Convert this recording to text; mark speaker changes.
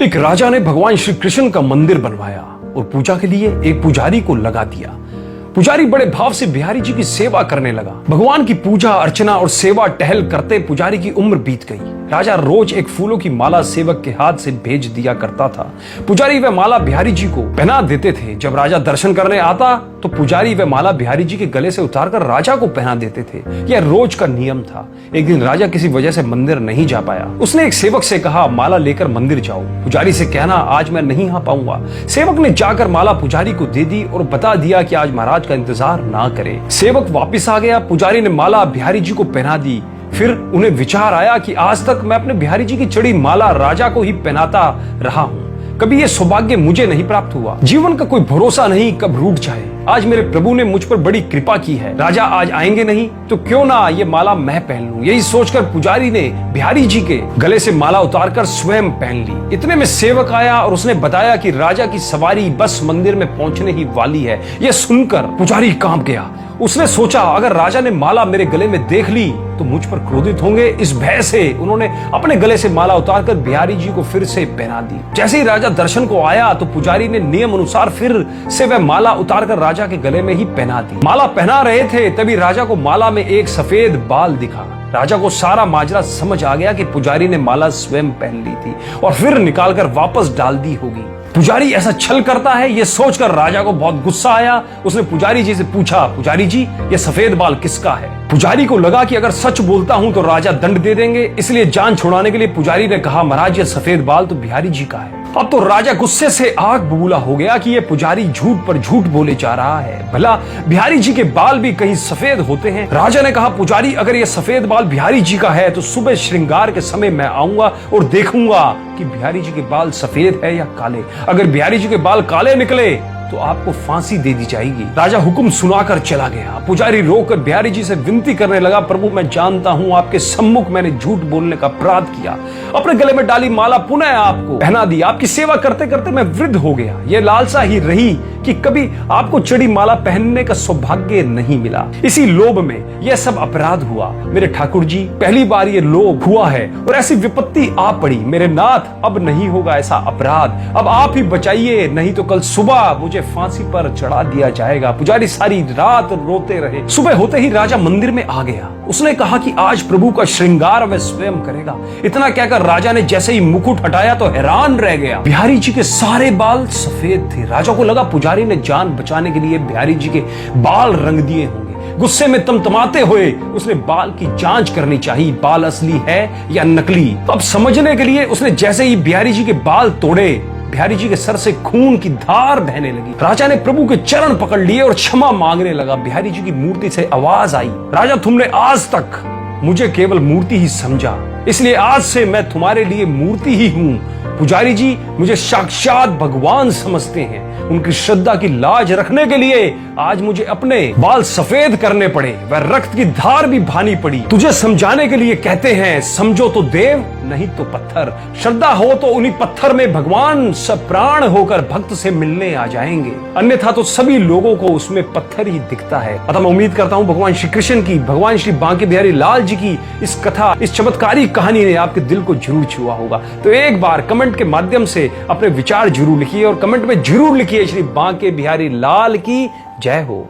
Speaker 1: एक राजा ने भगवान श्री कृष्ण का मंदिर बनवाया और पूजा के लिए एक पुजारी को लगा दिया। पुजारी बड़े भाव से बिहारी जी की सेवा करने लगा। भगवान की पूजा अर्चना और सेवा टहल करते पुजारी की उम्र बीत गई। राजा रोज एक फूलों की माला सेवक के हाथ से भेज दिया करता था। पुजारी वह माला बिहारी जी को पहना देते थे। जब राजा दर्शन करने आता तो पुजारी वह माला बिहारी जी के गले से उतारकर राजा को पहना देते थे। यह रोज का नियम था। एक दिन राजा किसी वजह से मंदिर नहीं जा पाया। उसने एक सेवक से कहा, माला लेकर मंदिर जाओ। पुजारी से कहना, आज मैं नहीं आ पाऊंगा। सेवक ने जाकर माला पुजारी को दे दी और बता दिया कि आज महाराज का इंतजार ना करे। सेवक वापिस आ गया। पुजारी ने माला बिहारी जी को पहना दी। फिर उन्हें विचार आया कि आज तक मैं अपने बिहारी जी की चढ़ी माला राजा को ही पहनाता रहा हूँ। कभी ये सौभाग्य मुझे नहीं प्राप्त हुआ। जीवन का कोई भरोसा नहीं कब रूठ जाए। आज मेरे प्रभु ने मुझ पर बड़ी कृपा की है। राजा आज आएंगे नहीं तो क्यों ना ये माला मैं पहन लूं। यही सोचकर पुजारी ने बिहारी जी के गले से माला उतारकर स्वयं पहन ली। इतने में सेवक आया और उसने बताया कि राजा की सवारी बस मंदिर में पहुंचने ही वाली है। यह सुनकर पुजारी कांप गया। उसने सोचा, अगर राजा ने माला मेरे गले में देख ली तो मुझ पर क्रोधित होंगे। इस भय से उन्होंने अपने गले से माला उतारकर बिहारी जी को फिर से पहना दी। जैसे ही राजा दर्शन को आया तो पुजारी ने नियम अनुसार फिर से वह माला उतारकर राजा के गले में ही पहना दी। माला पहना रहे थे तभी राजा को माला में एक सफेद बाल दिखा। राजा को सारा माजरा समझ आ गया कि पुजारी ने माला स्वयं पहन ली थी और फिर निकालकर वापस डाल दी होगी। पुजारी ऐसा छल करता है यह सोचकर राजा को बहुत गुस्सा आया। उसने पुजारी जी से पूछा, पुजारी जी ये सफेद बाल किसका है? पुजारी को लगा कि अगर सच बोलता हूं तो राजा दंड दे देंगे, इसलिए जान छुड़ाने के लिए पुजारी ने कहा, महाराज ये सफेद बाल तो बिहारी जी का है। अब तो राजा गुस्से से आग बबूला हो गया कि ये पुजारी झूठ पर झूठ बोले जा रहा है। भला बिहारी जी के बाल भी कहीं सफेद होते हैं? राजा ने कहा, पुजारी अगर ये सफेद बाल बिहारी जी का है तो सुबह श्रृंगार के समय मैं आऊंगा और देखूंगा कि बिहारी जी के बाल सफेद है या काले। अगर बिहारी जी के बाल काले निकले तो आपको फांसी दे दी जाएगी। राजा हुक्म सुनाकर चला गया। पुजारी रोकर बिहारी जी से विनती करने लगा, प्रभु मैं जानता हूं आपके सम्मुख मैंने झूठ बोलने का अपराध किया। अपने गले में डाली माला पुनः आपको पहना दी। आपकी सेवा करते करते मैं वृद्ध हो गया। यह लालसा ही रही कि कभी आपको चढ़ी माला पहनने का सौभाग्य नहीं मिला। इसी लोभ में यह सब अपराध हुआ। मेरे ठाकुर जी पहली बार ये लोभ हुआ है और ऐसी विपत्ति आ पड़ी। मेरे नाथ अब नहीं होगा ऐसा अपराध। अब आप ही बचाइए, नहीं तो कल सुबह मुझे फांसी पर चढ़ा दिया जाएगा। पुजारी सारी रात रोते रहे। सुबह होते ही राजा मंदिर में आ गया। उसने कहा कि आज प्रभु का श्रृंगार वह स्वयं करेगा। इतना कहकर राजा ने जैसे ही मुकुट हटाया तो हैरान रह गया। बिहारी जी के सारे बाल सफेद थे। राजा को लगा पुजारी ने जान बचाने के लिए बिहारी जी के बाल रंग दिए होंगे। गुस्से में तमतमाते हुए उसने बाल की जांच करनी चाहिए, बाल असली है या नकली। तो अब समझने के लिए उसने जैसे ही बिहारी जी के बाल तोड़े, बिहारी जी के सर से खून की धार बहने लगी। राजा ने प्रभु के चरण पकड़ लिए और क्षमा मांगने लगा। बिहारी जी की मूर्ति से आवाज आई, राजा तुमने आज तक मुझे केवल मूर्ति ही समझा, इसलिए आज से मैं तुम्हारे लिए मूर्ति ही हूं। पुजारी जी मुझे साक्षात भगवान समझते हैं। उनकी श्रद्धा की लाज रखने के लिए आज मुझे अपने बाल सफेद करने पड़े, वह रक्त की धार भी भानी पड़ी। तुझे समझाने के लिए कहते हैं, समझो तो देव नहीं तो पत्थर। श्रद्धा हो तो उन्हीं पत्थर में भगवान सप्राण होकर भक्त से मिलने आ जाएंगे, अन्यथा तो सभी लोगों को उसमें पत्थर ही दिखता है। अतः मैं उम्मीद करता हूँ भगवान श्री कृष्ण की, भगवान श्री बांके बिहारी लाल जी की इस कथा, इस चमत्कारी कहानी ने आपके दिल को जरूर छुआ होगा। तो एक बार कमेंट के माध्यम से अपने विचार जरूर लिखिए और कमेंट में जरूर लिखिए, श्री बांके बिहारी लाल की जय हो।